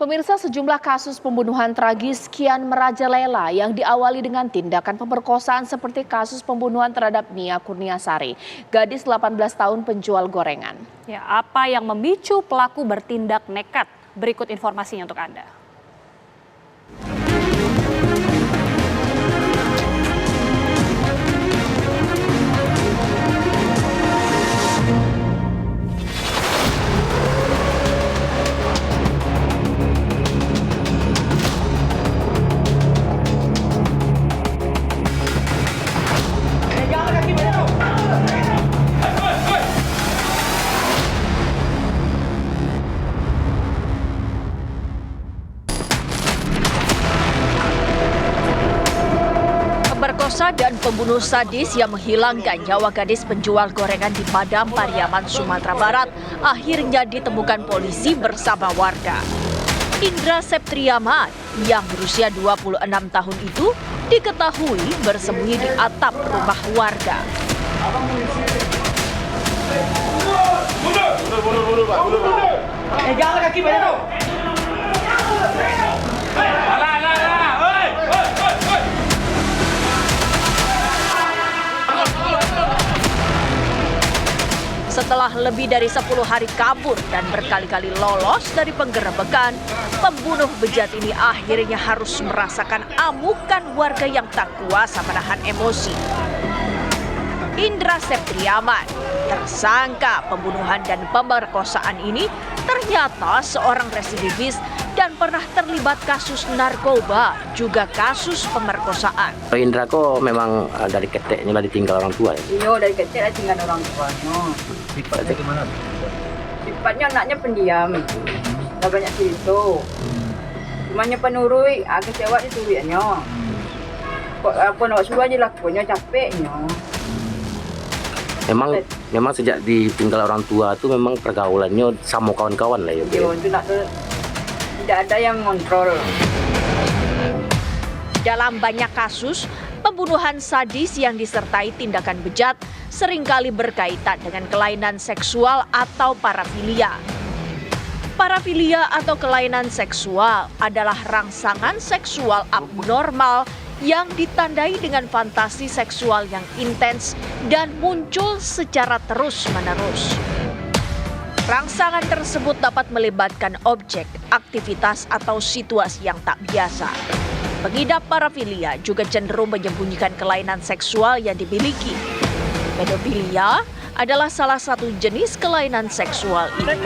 Pemirsa, sejumlah kasus pembunuhan tragis kian merajalela yang diawali dengan tindakan pemerkosaan seperti kasus pembunuhan terhadap Nia Kurniasari, gadis 18 tahun penjual gorengan. Ya, apa yang memicu pelaku bertindak nekat? Berikut informasinya untuk Anda. Pemerkosa dan pembunuh sadis yang menghilangkan nyawa gadis penjual gorengan di Padang Pariaman, Sumatera Barat akhirnya ditemukan polisi bersama warga. Indra Septriaman yang berusia 26 tahun itu diketahui bersembunyi di atap rumah warga. Jangan kaki banyak dong. Setelah lebih dari 10 hari kabur dan berkali-kali lolos dari penggerebekan, pembunuh bejat ini akhirnya harus merasakan amukan warga yang tak kuasa menahan emosi. Indra Septriaman, tersangka pembunuhan dan pemerkosaan ini ternyata seorang residivis dan pernah terlibat kasus narkoba, juga kasus pemerkosaan. Indra kok memang dari kecilnya lah ditinggal orang tua ya? Iya, dari kecil aja tinggal orang tuanya. Sifatnya gimana? Sifatnya anaknya pendiam, gak banyak cerita. Cumanya penurui, kecewa dituruiannya. Kok apa nak suruh aja lakunya capeknya. Memang sejak ditinggal orang tua itu memang pergaulannya sama kawan-kawan lah ya. Iya, itu tidak ada yang ngontrol. Dalam banyak kasus, pembunuhan sadis yang disertai tindakan bejat seringkali berkaitan dengan kelainan seksual atau parafilia. Parafilia atau kelainan seksual adalah rangsangan seksual abnormal yang ditandai dengan fantasi seksual yang intens dan muncul secara terus-menerus. Rangsangan tersebut dapat melibatkan objek, aktivitas, atau situasi yang tak biasa. Pengidap parafilia juga cenderung menyembunyikan kelainan seksual yang dimiliki. Pedofilia adalah salah satu jenis kelainan seksual ini.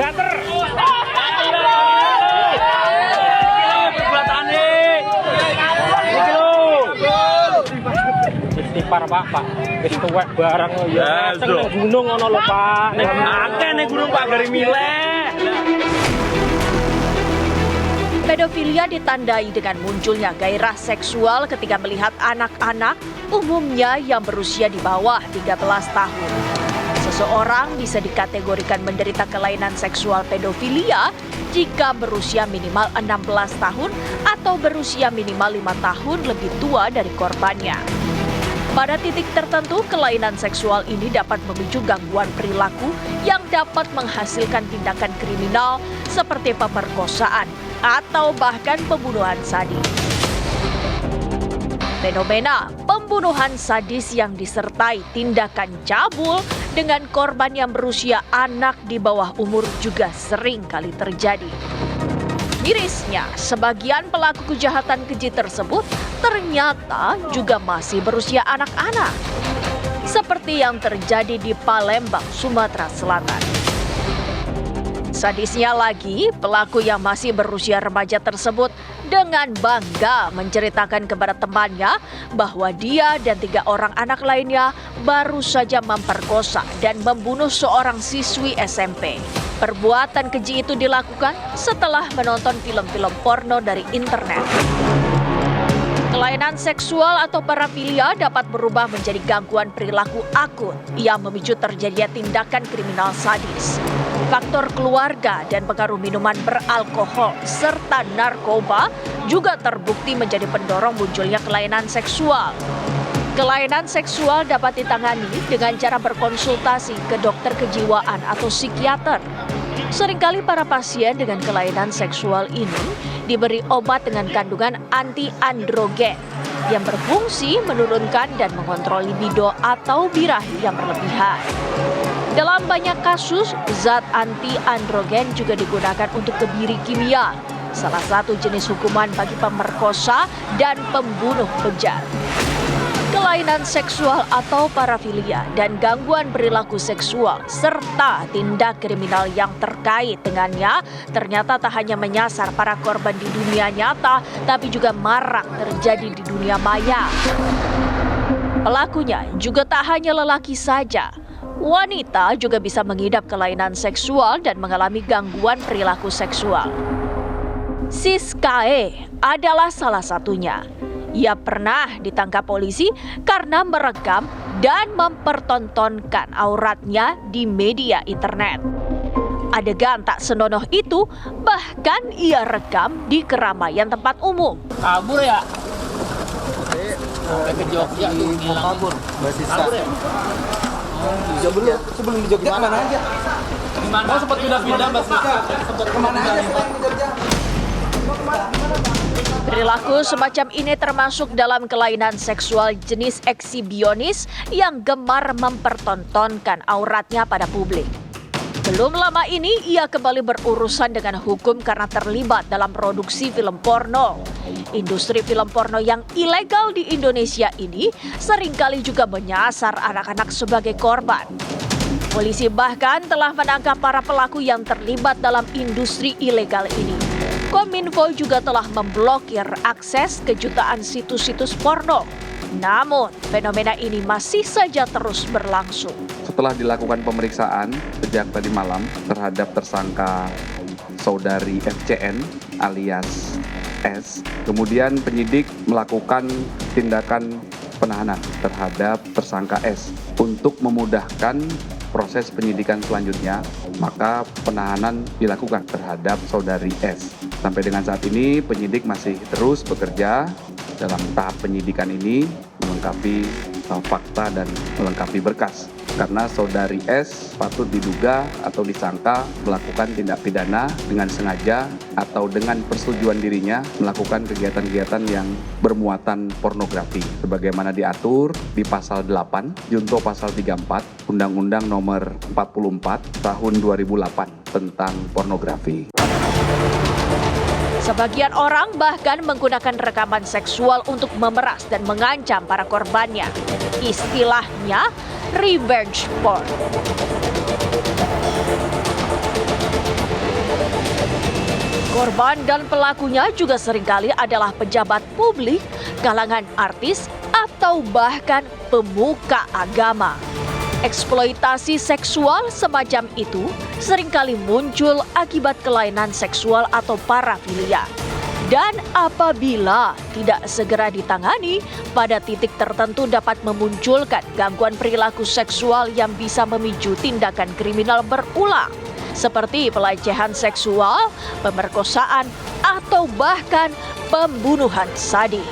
Para bapak, wis tuwek barang ya. Teng gunung ono lho, Pak. Akeh ning gunung Pak dari milih. Pedofilia ditandai dengan munculnya gairah seksual ketika melihat anak-anak, umumnya yang berusia di bawah 13 tahun. Seseorang bisa dikategorikan menderita kelainan seksual pedofilia jika berusia minimal 16 tahun atau berusia minimal 5 tahun lebih tua dari korbannya. Pada titik tertentu, kelainan seksual ini dapat memicu gangguan perilaku yang dapat menghasilkan tindakan kriminal seperti pemerkosaan atau bahkan pembunuhan sadis. Fenomena pembunuhan sadis yang disertai tindakan cabul dengan korban yang berusia anak di bawah umur juga sering kali terjadi. Mirisnya, sebagian pelaku kejahatan keji tersebut ternyata juga masih berusia anak-anak. Seperti yang terjadi di Palembang, Sumatera Selatan. Sadisnya lagi, pelaku yang masih berusia remaja tersebut dengan bangga menceritakan kepada temannya bahwa dia dan 3 orang anak lainnya baru saja memperkosa dan membunuh seorang siswi SMP. Perbuatan keji itu dilakukan setelah menonton film-film porno dari internet. Kelainan seksual atau parafilia dapat berubah menjadi gangguan perilaku akut yang memicu terjadinya tindakan kriminal sadis. Faktor keluarga dan pengaruh minuman beralkohol serta narkoba juga terbukti menjadi pendorong munculnya kelainan seksual. Kelainan seksual dapat ditangani dengan cara berkonsultasi ke dokter kejiwaan atau psikiater. Seringkali para pasien dengan kelainan seksual ini diberi obat dengan kandungan anti-androgen yang berfungsi menurunkan dan mengontrol libido atau birahi yang berlebihan. Dalam banyak kasus, zat anti-androgen juga digunakan untuk kebiri kimia, salah satu jenis hukuman bagi pemerkosa dan pembunuh bejat. Kelainan seksual atau parafilia dan gangguan perilaku seksual serta tindak kriminal yang terkait dengannya ternyata tak hanya menyasar para korban di dunia nyata, tapi juga marak terjadi di dunia maya. Pelakunya juga tak hanya lelaki saja. Wanita juga bisa mengidap kelainan seksual dan mengalami gangguan perilaku seksual. Siskae adalah salah satunya. Ia pernah ditangkap polisi karena merekam dan mempertontonkan auratnya di media internet. Adegan tak senonoh itu bahkan ia rekam di keramaian tempat umum. Kabur ya? Sampai ke Jogja mau kabur. Kabur ya? Sebelum di Jogja kemana aja? Gimana? Oh, sempat pindah-pindah Mas. Sempat kemana aja selain di Jogja? Perilaku semacam ini termasuk dalam kelainan seksual jenis ekshibionis yang gemar mempertontonkan auratnya pada publik. Belum lama ini ia kembali berurusan dengan hukum karena terlibat dalam produksi film porno. Industri film porno yang ilegal di Indonesia ini seringkali juga menyasar anak-anak sebagai korban. Polisi bahkan telah menangkap para pelaku yang terlibat dalam industri ilegal ini. Kominfo juga telah memblokir akses ke jutaan situs-situs porno. Namun, fenomena ini masih saja terus berlangsung. Setelah dilakukan pemeriksaan sejak tadi malam terhadap tersangka saudari FCN alias S, kemudian penyidik melakukan tindakan penahanan terhadap tersangka S untuk memudahkan proses penyidikan selanjutnya, maka penahanan dilakukan terhadap saudari S. Sampai dengan saat ini penyidik masih terus bekerja dalam tahap penyidikan ini melengkapi fakta dan melengkapi berkas. Karena saudari S patut diduga atau disangka melakukan tindak pidana dengan sengaja atau dengan persetujuan dirinya melakukan kegiatan-kegiatan yang bermuatan pornografi. Sebagaimana diatur di pasal 8, junto pasal 34, Undang-Undang Nomor 44 Tahun 2008 tentang pornografi. Sebagian orang bahkan menggunakan rekaman seksual untuk memeras dan mengancam para korbannya. Istilahnya revenge porn. Korban dan pelakunya juga seringkali adalah pejabat publik, kalangan artis, atau bahkan pemuka agama. Eksploitasi seksual semacam itu seringkali muncul akibat kelainan seksual atau parafilia. Dan apabila tidak segera ditangani, pada titik tertentu dapat memunculkan gangguan perilaku seksual yang bisa memicu tindakan kriminal berulang, seperti pelecehan seksual, pemerkosaan, atau bahkan pembunuhan sadis.